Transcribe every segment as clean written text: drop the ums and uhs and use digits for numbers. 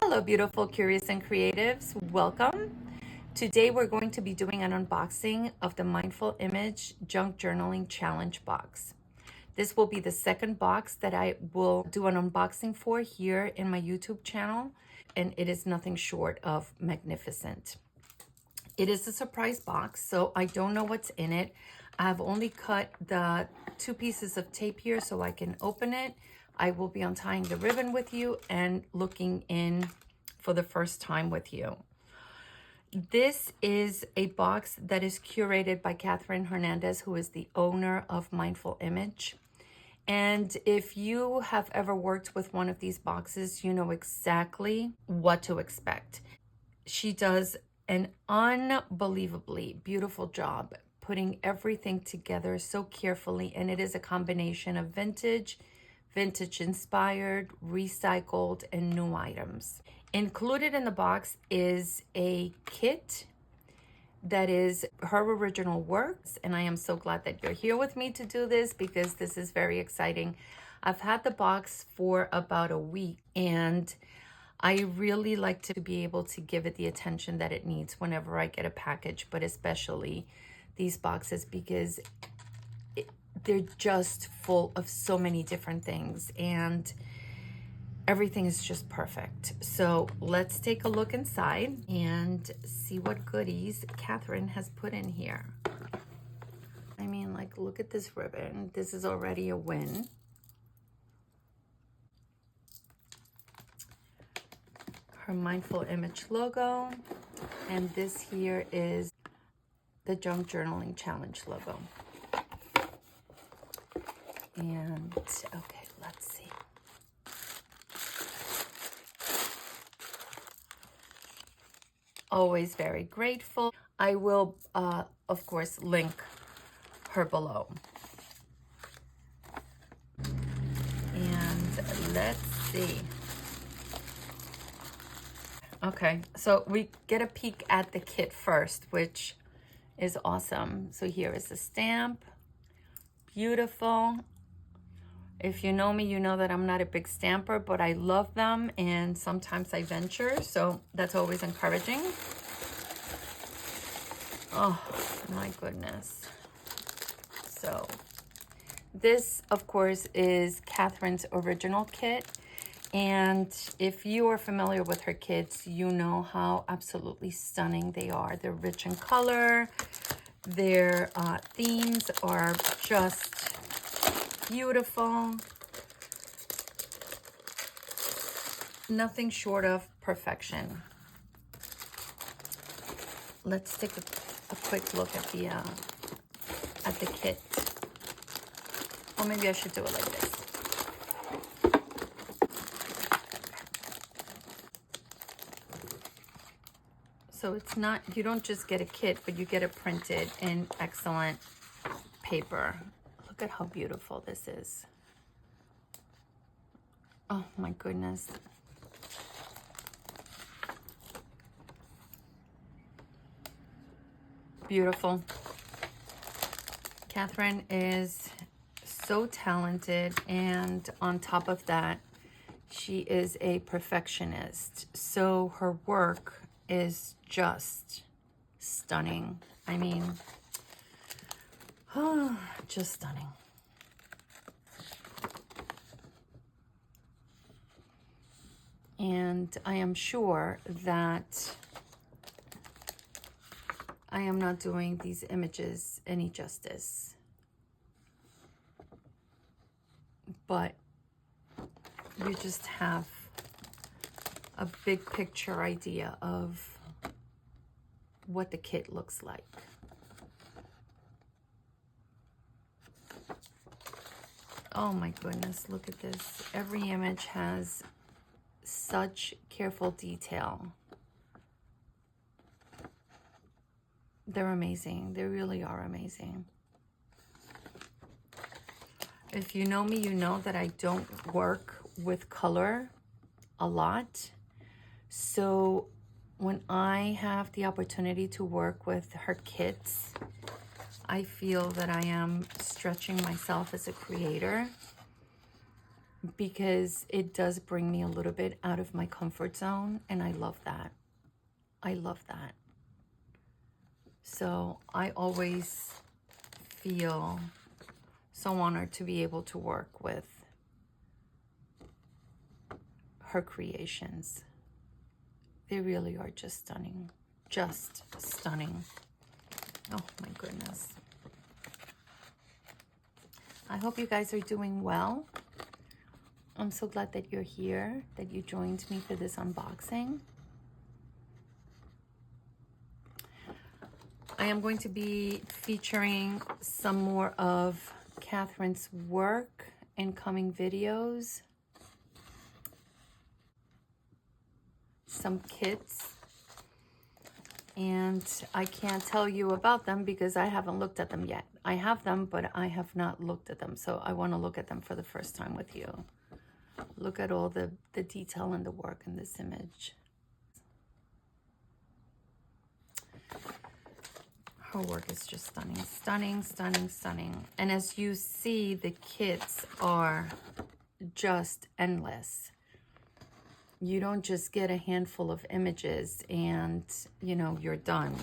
Hello, beautiful, curious, and creatives. Welcome. Today, we're going to be doing an unboxing of the Mindful Image Junk Journaling Challenge box. This will be the second box that I will do an unboxing for here in my YouTube channel, and it is nothing short of magnificent. It is a surprise box, so I don't know what's in it. I've only cut the 2 pieces of tape here so I can open it. I will be untying the ribbon with you and looking in for the first time with you. This is a box that is curated by Catherine Hernandez, who is the owner of Mindful Image. And if you have ever worked with one of these boxes, you know exactly what to expect. She does an unbelievably beautiful job putting everything together so carefully, and it is a combination of vintage inspired, recycled, and new items. Included in the box is a kit that is her original works, and I am so glad that you're here with me to do this because this is very exciting. I've had the box for about a week, and I really like to be able to give it the attention that it needs whenever I get a package, but especially these boxes because they're just full of so many different things and everything is just perfect. So let's take a look inside and see what goodies Catherine has put in here. I mean, like, look at this ribbon. This is already a win. Her Mindful Image logo, and this here is the Junk Journaling Challenge logo. And okay, let's see. Always very grateful. I will, of course, link her below. And let's see. Okay, so we get a peek at the kit first, which is awesome. So here is the stamp. Beautiful. If you know me, you know that I'm not a big stamper, but I love them, and sometimes I venture, so that's always encouraging. Oh, my goodness. So this, of course, is Catherine's original kit. And if you are familiar with her kits, you know how absolutely stunning they are. They're rich in color. Their themes are just beautiful. Nothing short of perfection. Let's take a quick look at the kit. Or maybe I should do it like this. So it's not, you don't just get a kit, but you get it printed in excellent paper. Look at how beautiful this is. Oh my goodness. Beautiful. Catherine is so talented, and on top of that, she is a perfectionist. So her work is just stunning. I mean, oh, just stunning. And I am sure that I am not doing these images any justice, but you just have a big picture idea of what the kit looks like. Oh my goodness, look at this. Every image has such careful detail. They're amazing. They really are amazing. If you know me, you know that I don't work with color a lot. So when I have the opportunity to work with her kits, I feel that I am stretching myself as a creator because it does bring me a little bit out of my comfort zone, and I love that. I love that. So I always feel so honored to be able to work with her creations. They really are just stunning. Just stunning. Oh my goodness. I hope you guys are doing well. I'm so glad that you're here, that you joined me for this unboxing. I am going to be featuring some more of Catherine's work in coming videos. Some kits. And I can't tell you about them because I haven't looked at them yet. I have them, but I have not looked at them. So I want to look at them for the first time with you. Look at all the detail and the work in this image. Her work is just stunning, stunning, stunning, stunning. And as you see, the kits are just endless. You don't just get a handful of images and, you know, you're done.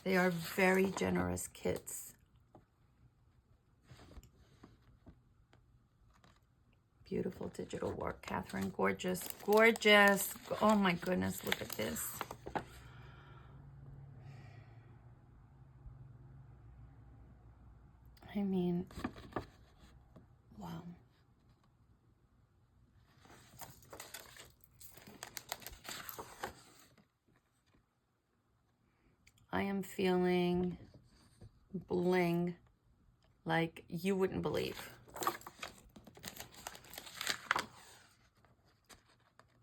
They are very generous kits. Beautiful digital work, Catherine. Gorgeous, gorgeous. Oh my goodness, look at this. I mean, wow. I am feeling bling like you wouldn't believe.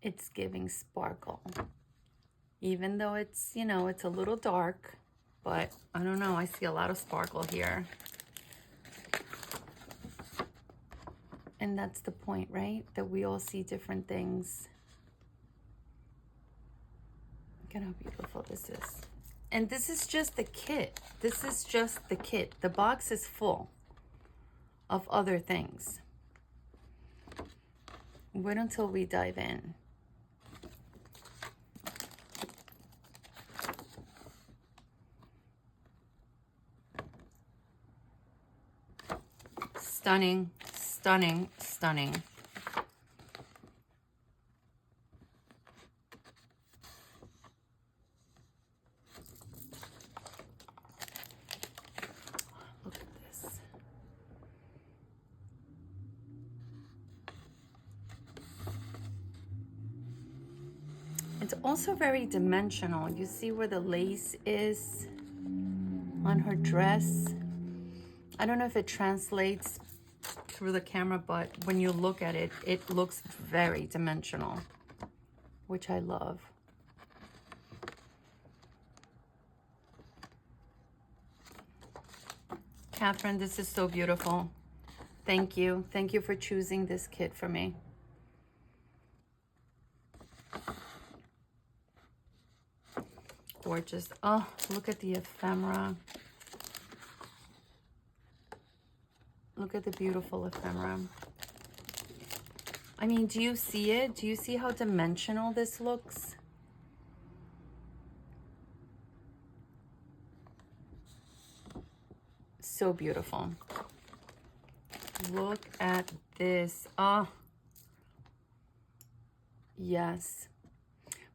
It's giving sparkle. Even though it's, you know, it's a little dark, but I don't know, I see a lot of sparkle here. And that's the point, right? That we all see different things. Look at how beautiful this is. And this is just the kit. This is just the kit. The box is full of other things. Wait until we dive in. Stunning, stunning, stunning. Look at this. It's also very dimensional. You see where the lace is on her dress. I don't know if it translates through the camera, but when you look at it, it looks very dimensional, which I love. Catherine, this is so beautiful. Thank you. Thank you for choosing this kit for me. Gorgeous. Oh, look at the ephemera. Look at the beautiful ephemera. I mean, do you see it? Do you see how dimensional this looks? So beautiful. Look at this. Oh, yes.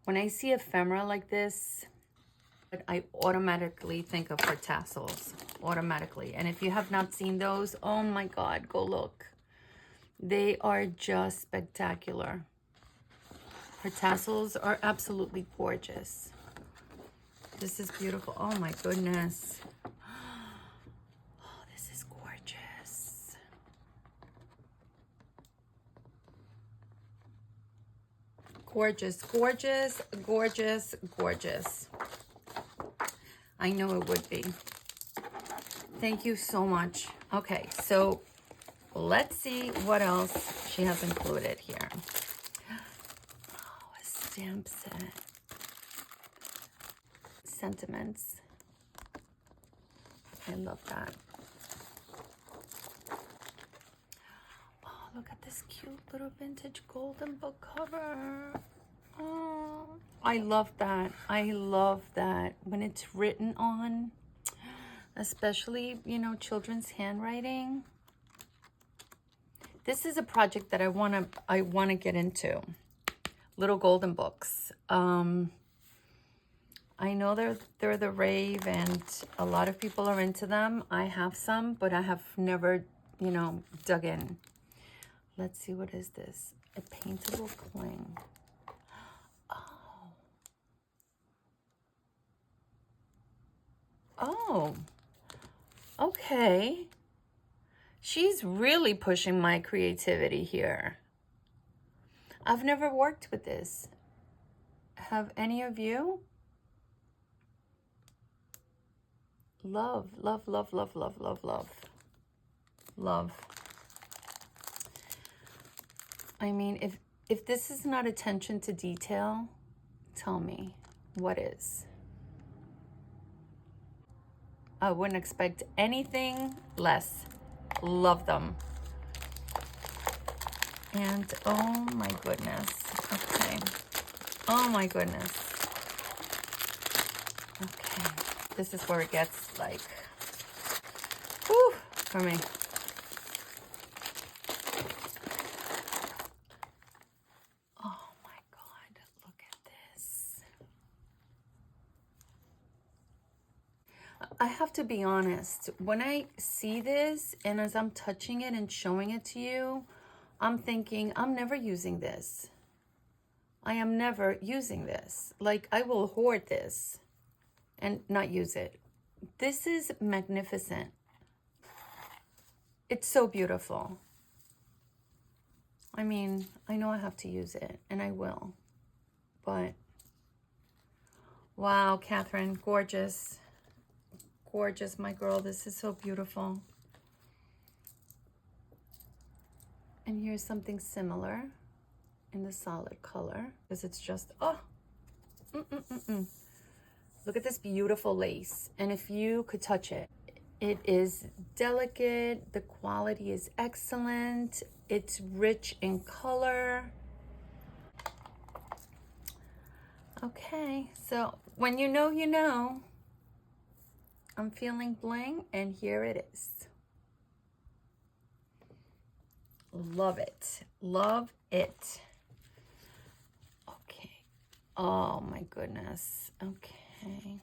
When I see ephemera like this, I automatically think of her tassels, automatically. And if you have not seen those, oh my God, go look. They are just spectacular. Her tassels are absolutely gorgeous. This is beautiful. Oh my goodness. Oh, this is gorgeous. Gorgeous, gorgeous, gorgeous, gorgeous. I know it would be. Thank you so much. Okay, so let's see what else she has included here. Oh, a stamp set. Sentiments. I love that. Oh, look at this cute little vintage golden book cover. Oh, I love that. I love that when it's written on, especially, you know, children's handwriting. This is a project that I want to get into. Little golden books. I know they're the rave and a lot of people are into them. I have some, but I have never, you know, dug in. Let's see, what is this? A paintable cling. Oh, okay. She's really pushing my creativity here. I've never worked with this. Have any of you? Love, love, love, love, love, love, love. Love. I mean, if this is not attention to detail, tell me what is. I wouldn't expect anything less. Love them. And oh my goodness. Okay. Oh my goodness. Okay. This is where it gets like, whew, for me. Oh my God, look at this. I have to be honest, when I see this and as I'm touching it and showing it to you, I'm thinking, I'm never using this. I am never using this. Like, I will hoard this and not use it. This is magnificent. It's so beautiful. I mean, I know I have to use it, and I will. But, wow, Catherine, gorgeous. Gorgeous, my girl. This is so beautiful. And here's something similar in the solid color, because it's just, oh, look at this beautiful lace. And if you could touch it, it is delicate. The quality is excellent. It's rich in color. Okay, so when you know, you know. I'm feeling bling, and here it is. Love it. Love it. Okay. Oh my goodness. Okay.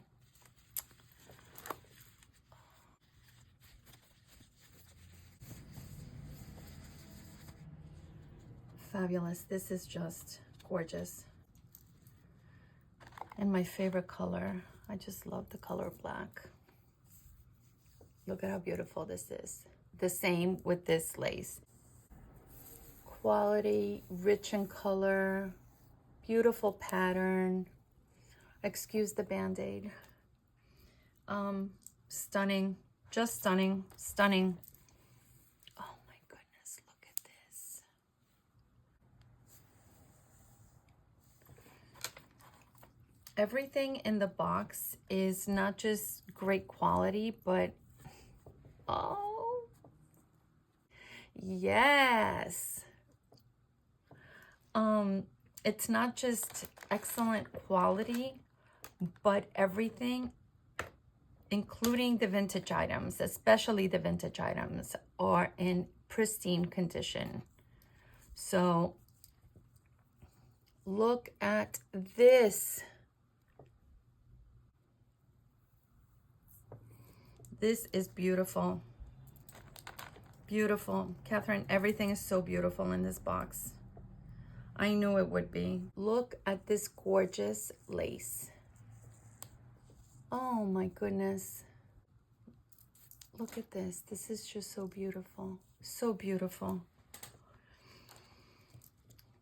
Fabulous. This is just gorgeous. And my favorite color. I just love the color black. Look at how beautiful this is. The same with this lace. Quality, rich in color, beautiful pattern. Excuse the band-aid. Stunning, just stunning, stunning. Oh my goodness, look at this. Everything in the box is not just great quality, but oh, yes. It's not just excellent quality, but everything, including the vintage items, especially the vintage items, are in pristine condition. So look at this. This is beautiful. Beautiful. Catherine, everything is so beautiful in this box. I knew it would be. Look at this gorgeous lace. Oh my goodness. Look at this. This is just so beautiful. So beautiful.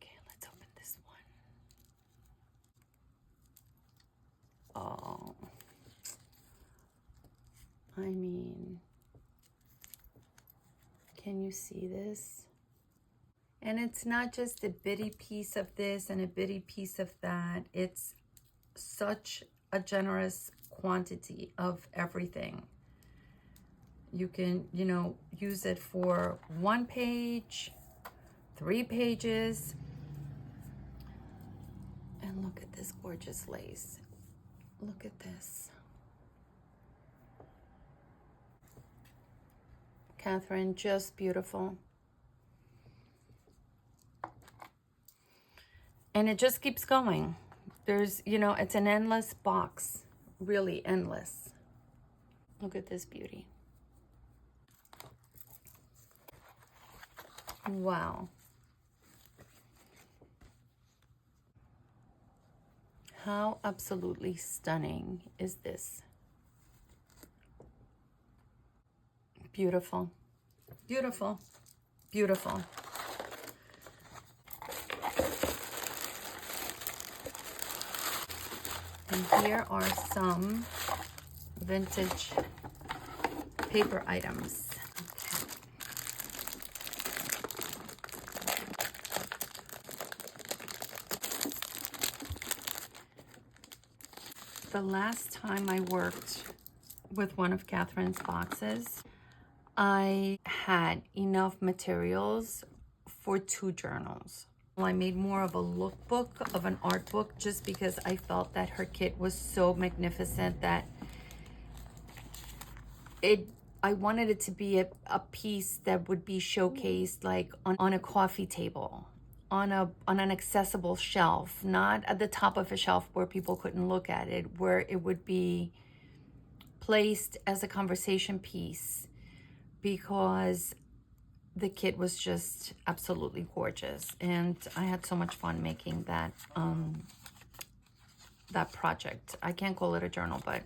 Okay, let's open this one. Oh. I mean, can you see this? And it's not just a bitty piece of this and a bitty piece of that. It's such a generous quantity of everything. You can, you know, use it for one page, 3 pages. And look at this gorgeous lace. Look at this. Catherine, just beautiful. And it just keeps going. There's, you know, it's an endless box, really endless. Look at this beauty. Wow. How absolutely stunning is this? Beautiful, beautiful, beautiful. And here are some vintage paper items. The last time I worked with one of Catherine's boxes, I had enough materials for 2 journals. I made more of a lookbook, of an art book, just because I felt that her kit was so magnificent that I wanted it to be a piece that would be showcased like on a coffee table, on an accessible shelf, not at the top of a shelf where people couldn't look at it, where it would be placed as a conversation piece, because the kit was just absolutely gorgeous. And I had so much fun making that that project. I can't call it a journal, but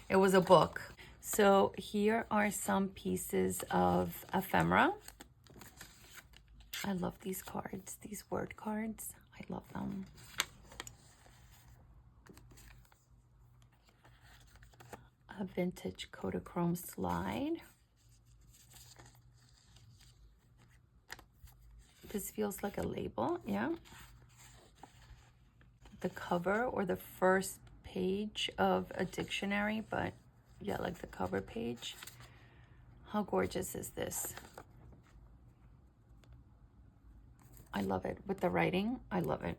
it was a book. So here are some pieces of ephemera. I love these cards, these word cards. I love them. A vintage Kodachrome slide. This feels like a label, yeah. The cover or the first page of a dictionary, but yeah, like the cover page. How gorgeous is this? I love it. With the writing, I love it.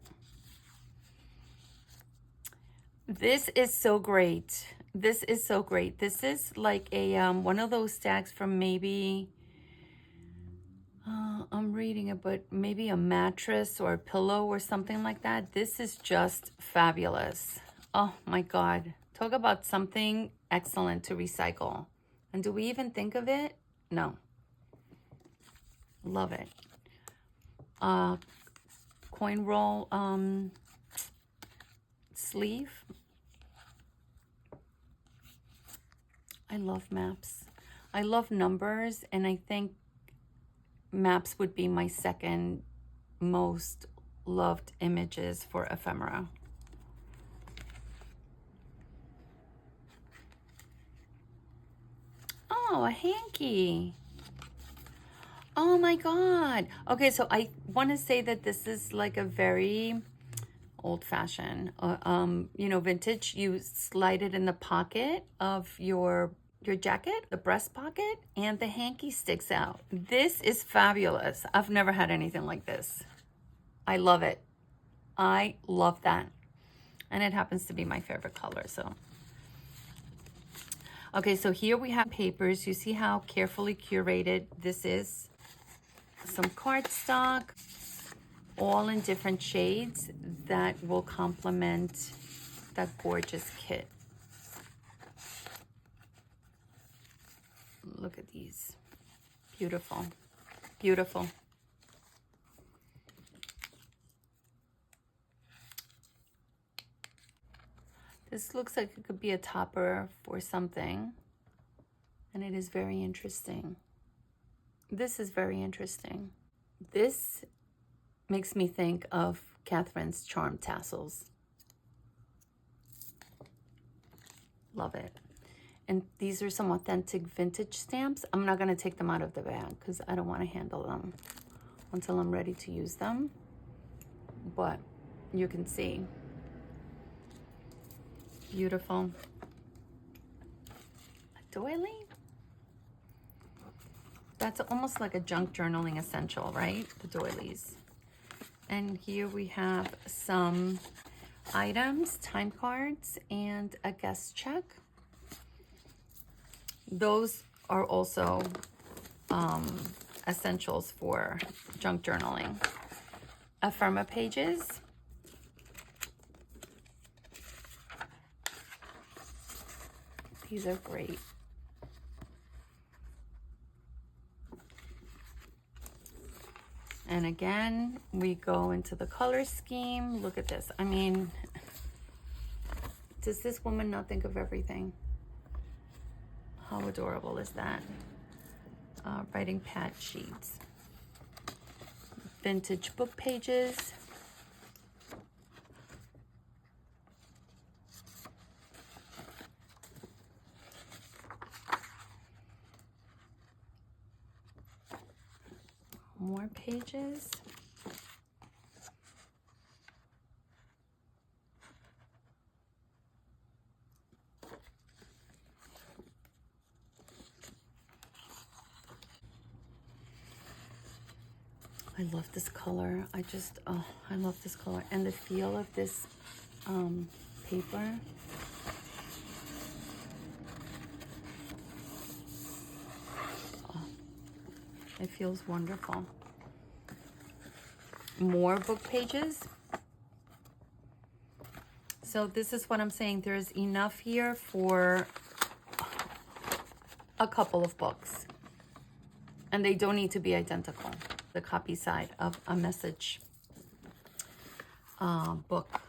This is so great. This is so great. This is like a one of those stacks from maybe, I'm reading it, but maybe a mattress or a pillow or something like that. This is just fabulous. Oh my God. Talk about something excellent to recycle. And do we even think of it? No. Love it. Coin roll sleeve. I love maps. I love numbers, and I think maps would be my second most loved images for ephemera. Oh, a hanky. Oh my God. Okay, so I want to say that this is like a very old-fashioned, you know, vintage. You slide it in the pocket of your jacket, the breast pocket, and the hanky sticks out. This is fabulous. I've never had anything like this. I love it. I love that. And it happens to be my favorite color, so. Okay, so here we have papers. You see how carefully curated this is? Some cardstock, all in different shades that will complement that gorgeous kit. Look at these. Beautiful. Beautiful. This looks like it could be a topper for something, and it is very interesting. This is very interesting. This makes me think of Catherine's charm tassels. Love it. And these are some authentic vintage stamps. I'm not gonna take them out of the bag because I don't wanna handle them until I'm ready to use them. But you can see. Beautiful. A doily? That's almost like a junk journaling essential, right? The doilies. And here we have some items, time cards, and a guest check. Those are also essentials for junk journaling. Affirma pages. These are great. And again, we go into the color scheme. Look at this. I mean, does this woman not think of everything? How adorable is that? Writing pad sheets. Vintage book pages. More pages. I love this color. I love this color. And the feel of this paper. Oh, it feels wonderful. More book pages. So this is what I'm saying. There's enough here for a couple of books. And they don't need to be identical. The copy side of a message book.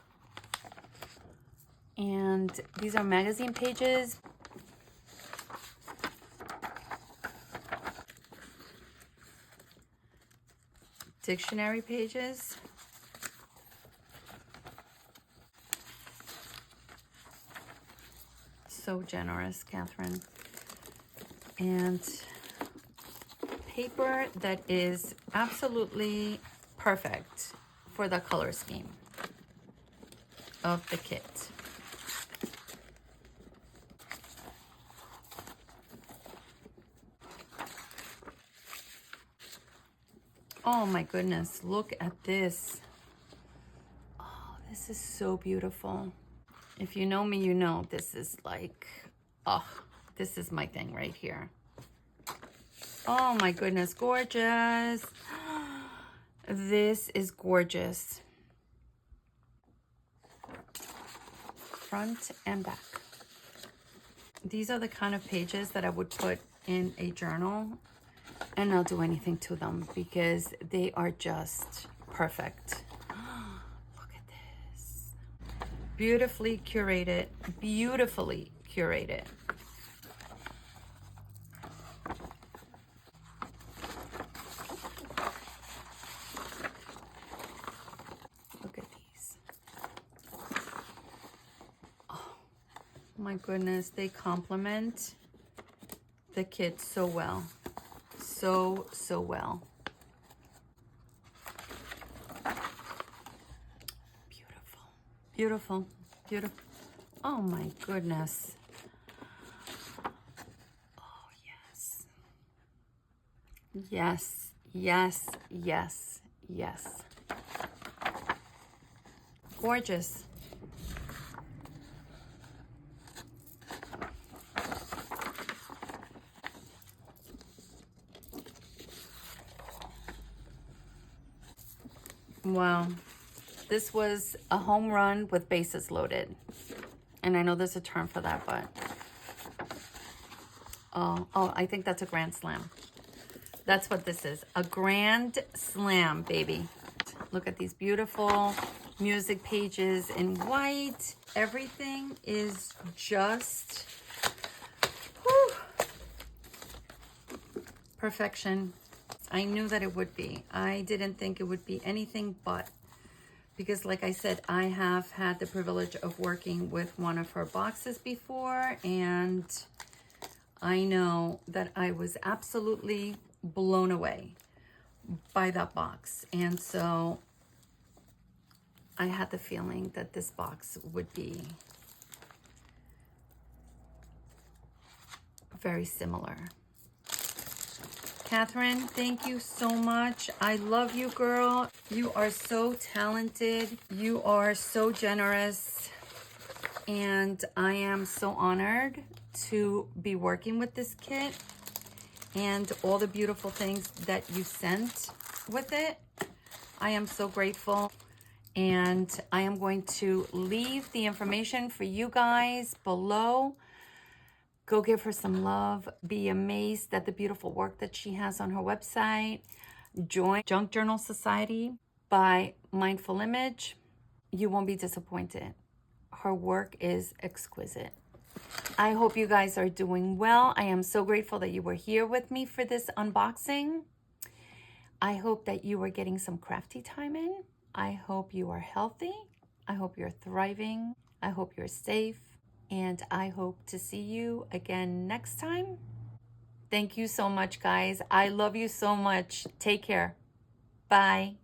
And these are magazine pages. Dictionary pages. So generous, Catherine. And paper that is absolutely perfect for the color scheme of the kit. Oh my goodness, look at this. Oh, this is so beautiful. If you know me, you know this is like, oh, this is my thing right here. Oh my goodness, gorgeous. This is gorgeous. Front and back. These are the kind of pages that I would put in a journal and not do anything to them because they are just perfect. Look at this. Beautifully curated, beautifully curated. Look at these. Oh my goodness, they complement the kit so well. So well. Beautiful, beautiful, beautiful. Oh my goodness. Oh yes. Yes, yes, yes, yes. Gorgeous. Wow, this was a home run with bases loaded. And I know there's a term for that, but oh, I think that's a grand slam. That's what this is, a grand slam, baby. Look at these beautiful music pages in white. Everything is just whew, perfection. I knew that it would be. I didn't think it would be anything but, because like I said, I have had the privilege of working with one of her boxes before, and I know that I was absolutely blown away by that box. And so I had the feeling that this box would be very similar. Catherine, thank you so much. I love you, girl. You are so talented. You are so generous. And I am so honored to be working with this kit and all the beautiful things that you sent with it. I am so grateful. And I am going to leave the information for you guys below. Go give her some love. Be amazed at the beautiful work that she has on her website. Join Junk Journal Society by Mindful Image. You won't be disappointed. Her work is exquisite. I hope you guys are doing well. I am so grateful that you were here with me for this unboxing. I hope that you are getting some crafty time in. I hope you are healthy. I hope you're thriving. I hope you're safe. And I hope to see you again next time. Thank you so much, guys. I love you so much. Take care. Bye.